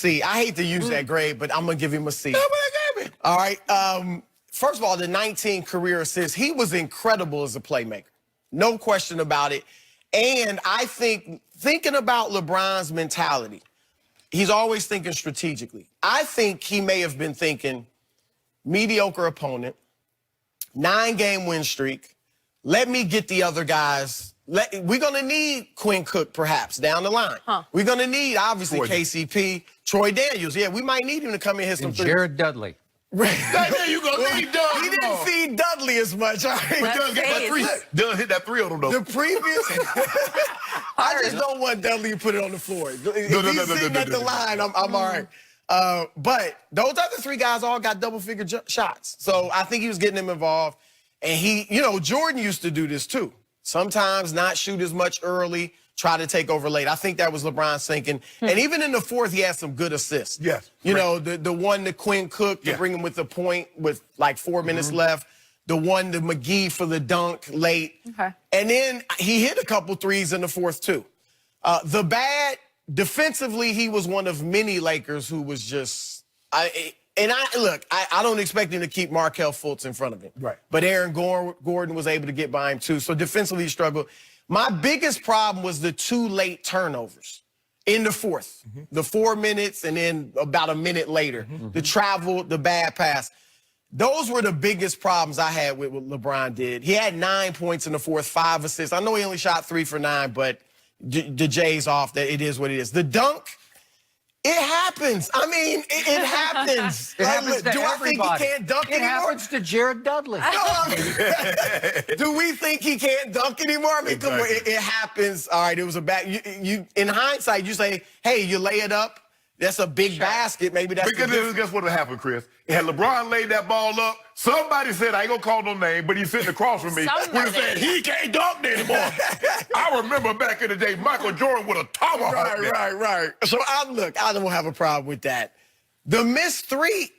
C. I hate to use that grade, but I'm going to give him a C. That's what they gave me. All right. First of all, the 19 career assists, he was incredible as a playmaker. No question about it. And I think, thinking about LeBron's mentality, he's always thinking strategically. I think he may have been thinking mediocre opponent, 9-game win streak. Let me get the other guys. We're going to need Quinn Cook perhaps down the line. We're going to need, obviously, KCP, Troy Daniels. Yeah, we might need him to come in and hit some threes. Jared Dudley. There you go. He He didn't feed Dudley as much. All right? But Doug got that three. Doug hit that three on him, though. The previous, I just don't want Dudley to put it on the floor. If he's sitting at the line, I'm all right. But those other three guys all got double-figure shots. So I think he was getting them involved. And he, you know, Jordan used to do this too. Sometimes not shoot as much early, try to take over late. I think that was LeBron's thinking. And even in the fourth, he had some good assists. Yes. You know, the one to Quinn Cook to bring him with the point with like 4 minutes left. The one to McGee for the dunk late. Okay. And then he hit a couple threes in the fourth too. The bad, defensively, he was one of many Lakers who was just, I don't expect him to keep Markelle Fultz in front of him. Right. But Aaron Gordon was able to get by him too. So defensively he struggled. My biggest problem was the 2 late turnovers in the fourth. The 4 minutes and then about a minute later. The travel, the bad pass. Those were the biggest problems I had with what LeBron did. He had 9 points in the fourth, 5 assists. I know he only shot 3 for 9, but the J's off. That it is what it is. The dunk, it happens. I mean, it happens. It happens to Do everybody. I think he can't dunk anymore? It happens to Jared Dudley. Do we think he can't dunk anymore? I mean, come on, it happens. All right, it was a bad. You in hindsight, you say, hey, you lay it up. That's a big basket. Maybe that's because guess what would happen, Chris? Had LeBron laid that ball up, somebody said, I ain't gonna call no name, but he's sitting across from me. Would have said, he can't dunk anymore. I remember back in the day, Michael Jordan would have tomahawked me. Right. So I don't have a problem with that. The missed 3,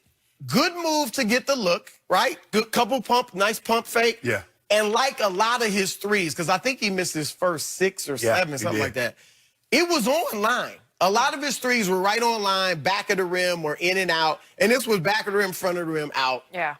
good move to get the look, right? Good couple nice pump fake. Yeah. And like a lot of his threes, because I think he missed his first 6 or 7, something like that. It was on line. A lot of his threes were right on line, back of the rim or in and out. And this was back of the rim, front of the rim, out. Yeah.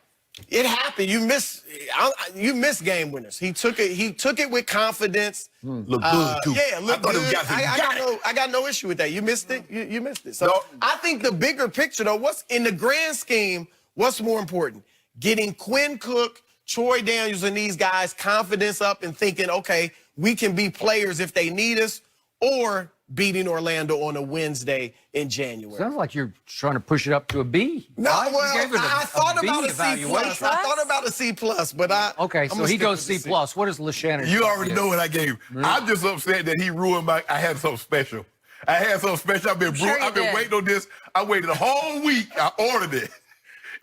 It happened. You miss game winners. He took it with confidence. Look good, too. Yeah, look good. I I got no issue with that. You missed it. You missed it. So I think the bigger picture, though, what's in the grand scheme, what's more important? Getting Quinn Cook, Troy Daniels, and these guys confidence up and thinking, okay, we can be players if they need us, or beating Orlando on a Wednesday in January. Sounds like you're trying to push it up to a B. No, I thought about a C plus. I thought about a C plus, but Okay, so he goes C plus. What does LeShannon? You already know what I gave. I'm just upset that he ruined I had something special. I've been waiting on this. I waited a whole week. I ordered it.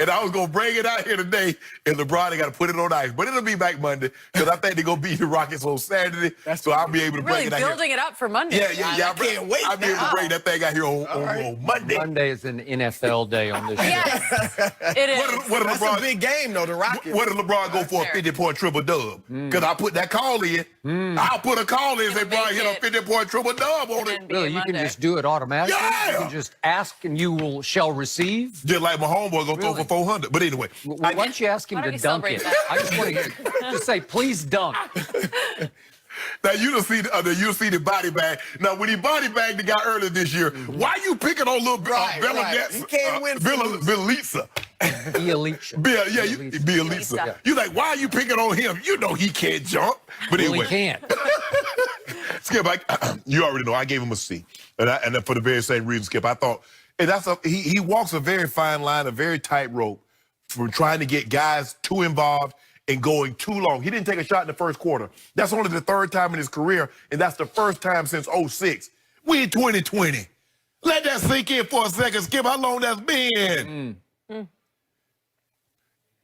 And I was going to bring it out here today, and LeBron got to put it on ice. But it'll be back Monday, because I think they're going to beat the Rockets on Saturday, so I'll be able to bring it out here. Really building it up for Monday. Yeah. I can't wait. I'll be able to bring that thing out here on Monday. Monday is an NFL day on this show. Yes, it is. What did That's a big game, though, the Rockets. What did LeBron go for a 50-point triple-dub? Because I put that call in. I'll put a call in and say, Brian hit a 50-point triple-dub on it. Really, you can just do it automatically? Yeah. You can just ask and you shall receive? Just like my homeboy going to throw for 400. But anyway. Why don't you ask him to dunk it? I just want to say, please dunk. Now, you see the body bag. Now, when he body bagged the guy earlier this year, why you picking on little Bellinets? He can't win for Bielitsa. Bielitsa. Yeah. You like, why are you picking on him? You know he can't jump. But anyway. He can't. Skip, you already know I gave him a C. And for the very same reason, Skip, I thought, and he walks a very fine line, a very tight rope from trying to get guys too involved and going too long. He didn't take a shot in the first quarter. That's only the 3rd time in his career, and that's the first time since 06. We in 2020. Let that sink in for a second, Skip, how long that's been. And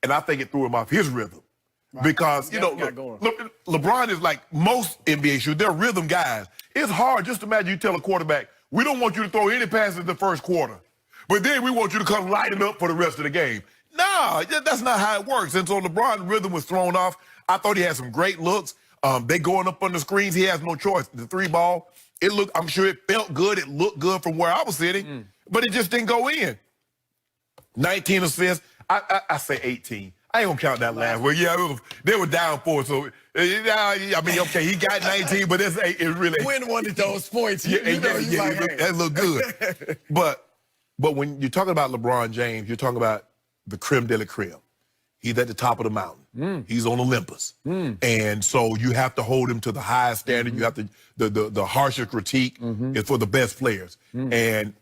I think it threw him off his rhythm. Right. Because, LeBron is like most NBA shooters. They're rhythm guys. It's hard. Just imagine you tell a quarterback, we don't want you to throw any passes in the first quarter, but then we want you to come lighting up for the rest of the game. No, that's not how it works. And so LeBron's rhythm was thrown off. I thought he had some great looks. They going up on the screens. He has no choice. The 3 ball, I'm sure it felt good. It looked good from where I was sitting. but it just didn't go in. 19 assists. I say 18. I ain't gonna count that last one. Yeah, they were down 4, so I mean, okay, he got 19, but it really Win one of those points. that look good. but when you're talking about LeBron James, you're talking about the creme de la creme. He's at the top of the mountain. He's on Olympus, and so you have to hold him to the highest standard. You have to the harsher critique is for the best players, and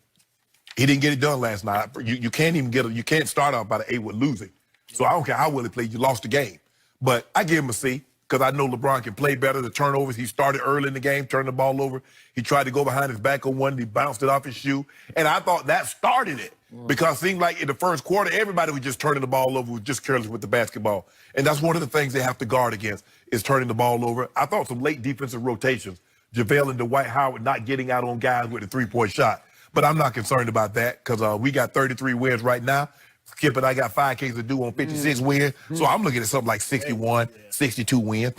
he didn't get it done last night. You can't even you can't start off by the 8 with losing. So I don't care how well he played, you lost the game. But I give him a C because I know LeBron can play better. The turnovers, he started early in the game, turned the ball over. He tried to go behind his back on one, he bounced it off his shoe. And I thought that started it because it seemed like in the first quarter, everybody was just turning the ball over, was just careless with the basketball. And that's one of the things they have to guard against is turning the ball over. I thought some late defensive rotations, JaVale and Dwight Howard not getting out on guys with a 3-point shot. But I'm not concerned about that because we got 33 wins right now. Skip and I got 5 Ks to do on 56 wins. So I'm looking at something like 61, 62 wins.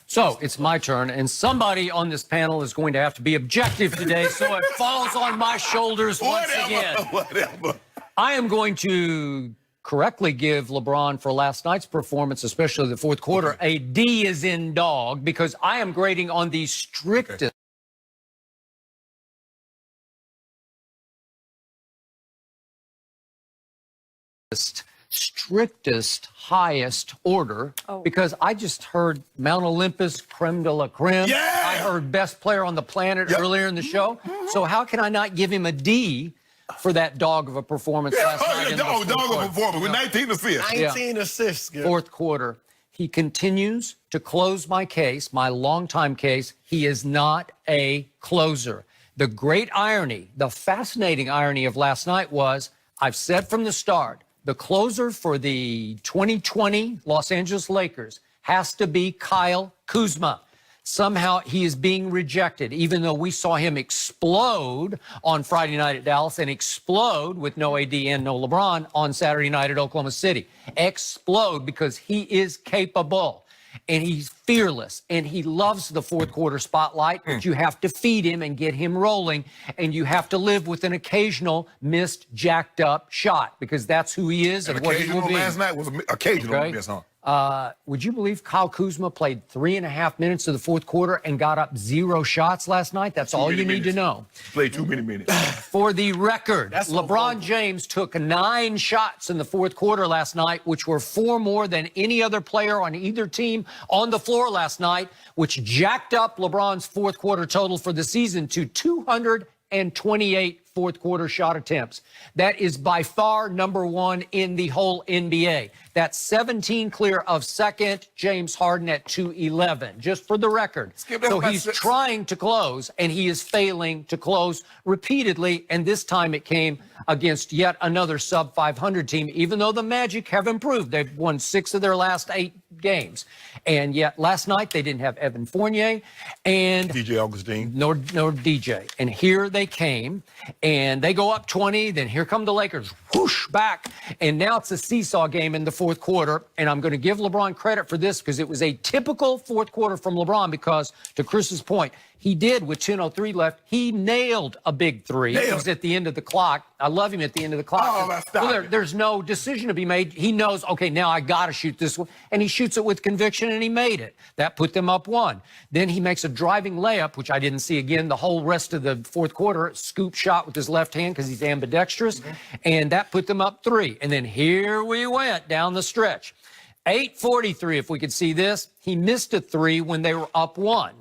So it's my turn, and somebody on this panel is going to have to be objective today, so it falls on my shoulders once again. Whatever. I am going to correctly give LeBron for last night's performance, especially the fourth quarter, a D as in dog, because I am grading on the strictest highest order, because I just heard Mount Olympus, creme de la creme. Yeah! I heard best player on the planet earlier in the show. So how can I not give him a D for that dog of a performance last night? In the dog of a performance with 19 assists. 19 assists. Good. Fourth quarter. He continues to close my case, my longtime case. He is not a closer. The great irony, the fascinating irony of last night was, I've said from the start, the closer for the 2020 Los Angeles Lakers has to be Kyle Kuzma. Somehow he is being rejected, even though we saw him explode on Friday night at Dallas and explode with no AD and no LeBron on Saturday night at Oklahoma City. Explode because he is capable. And he's fearless, and he loves the fourth quarter spotlight, but you have to feed him and get him rolling, and you have to live with an occasional missed, jacked up shot, because that's who he is and what he will be. Last night was occasional miss, huh? Would you believe Kyle Kuzma played 3.5 minutes of the fourth quarter and got up 0 shots last night? That's all you need to know. Played too many minutes. For the record, LeBron James took 9 shots in the fourth quarter last night, which were 4 more than any other player on either team on the floor last night, which jacked up LeBron's fourth quarter total for the season to 228 fourth quarter shot attempts. That is by far #1 in the whole NBA. That's 17 clear of second, James Harden at 211, just for the record. So he's trying to close, and he is failing to close repeatedly, and this time it came against yet another sub-500 team, even though the Magic have improved. They've won 6 of their last 8 games. And yet last night they didn't have Evan Fournier and DJ Augustine. Nor DJ. And here they came, and they go up 20, then here come the Lakers, whoosh, back. And now it's a seesaw game in the fourth quarter, and I'm going to give LeBron credit for this because it was a typical fourth quarter from LeBron because, to Chris's point, he did with 10:03 left. He nailed a big 3. It was at the end of the clock. I love him at the end of the clock. There's no decision to be made. He knows, okay, now I got to shoot this one. And he shoots it with conviction, and he made it. That put them up 1. Then he makes a driving layup, which I didn't see again the whole rest of the fourth quarter. Scoop shot with his left hand because he's ambidextrous. And that put them up 3. And then here we went down the stretch. 8:43, if we could see this. He missed a 3 when they were up 1.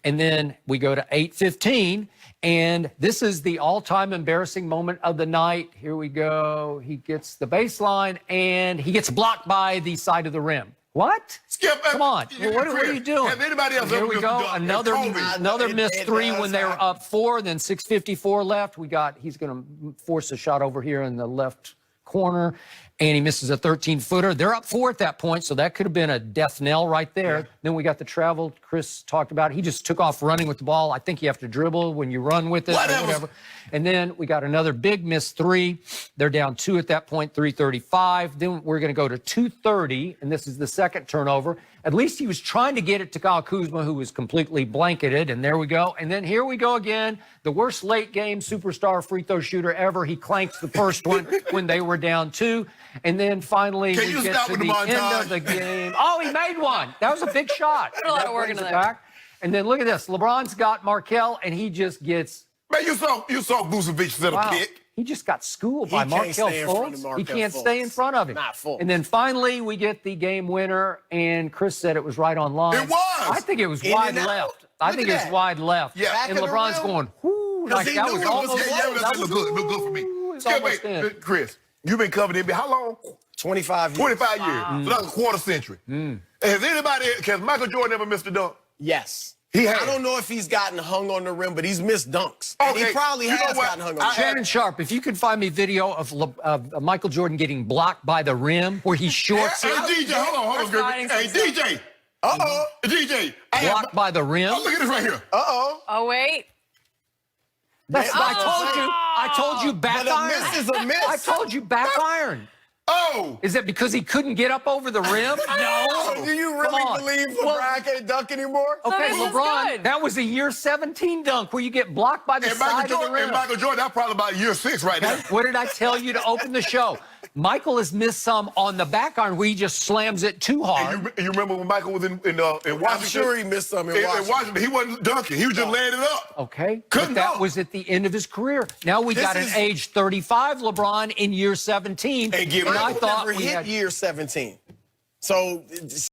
And then we go to 8:15, and this is the all-time embarrassing moment of the night. Here we go. He gets the baseline, and he gets blocked by the side of the rim. What? Skip, come on. What are you doing? Have anybody else Here we go. Another missed 3 when they were up 4. Then 6:54 left. He's going to force a shot over here in the left corner, and he misses a 13-footer. They're up 4 at that point, so that could have been a death knell right there. Yeah. Then we got the travel Chris talked about. He just took off running with the ball. I think you have to dribble when you run with it or whatever. And then we got another big missed 3. They're down 2 at that point, 3:35. Then we're going to go to 2:30, and this is the second turnover. At least he was trying to get it to Kyle Kuzma, who was completely blanketed. And there we go. And then here we go again. The worst late game superstar free throw shooter ever. He clanks the first one when they were down 2. And then finally we get to the end of the game. Oh, he made one. That was a big shot. Put a lot of work into that. And then look at this. LeBron's got Markelle, and he just gets. Man, you saw Vucevic set a pick. He just got schooled by Markelle Fultz. He can't stay in front of him. Not Fultz. And then finally, we get the game winner, and Chris said it was right on line. It was. I think it was wide left. I think it was wide left. Yeah. And LeBron's going, whoo, like that was almost. That was good. Look good for me. It's almost in. Chris, you've been covering NBA how long? 25 years. 25 years. So that's a quarter century. And has Michael Jordan ever missed a dunk? Yes. He has. I don't know if he's gotten hung on the rim, but he's missed dunks. And he probably has gotten hung on the rim. Shannon Sharp, if you could find me video of Michael Jordan getting blocked by the rim where he shorts Hey, it. DJ, hold on. Hey, DJ. Uh-oh. DJ. Blocked by the rim. Oh, look at this right here. Uh-oh. Oh, wait. I told you back But a iron. miss is a miss. I told you back iron. Oh. Is it because he couldn't get up over the rim? No. Do you really believe LeBron can't dunk anymore? Okay, this is LeBron, good. that was a year 17 dunk where you get blocked by the side of the rim. And Michael Jordan, that's probably about year 6 right now. What did I tell you to open the show? Michael has missed some on the back iron where he just slams it too hard. And you remember when Michael was in Washington? I'm sure he missed some in Washington. In Washington, he wasn't dunking. He was just laying it up. Okay, Couldn't but that dunk. was at the end of his career. Now we got an age 35 LeBron in year 17. And I thought never we hit had year 17. So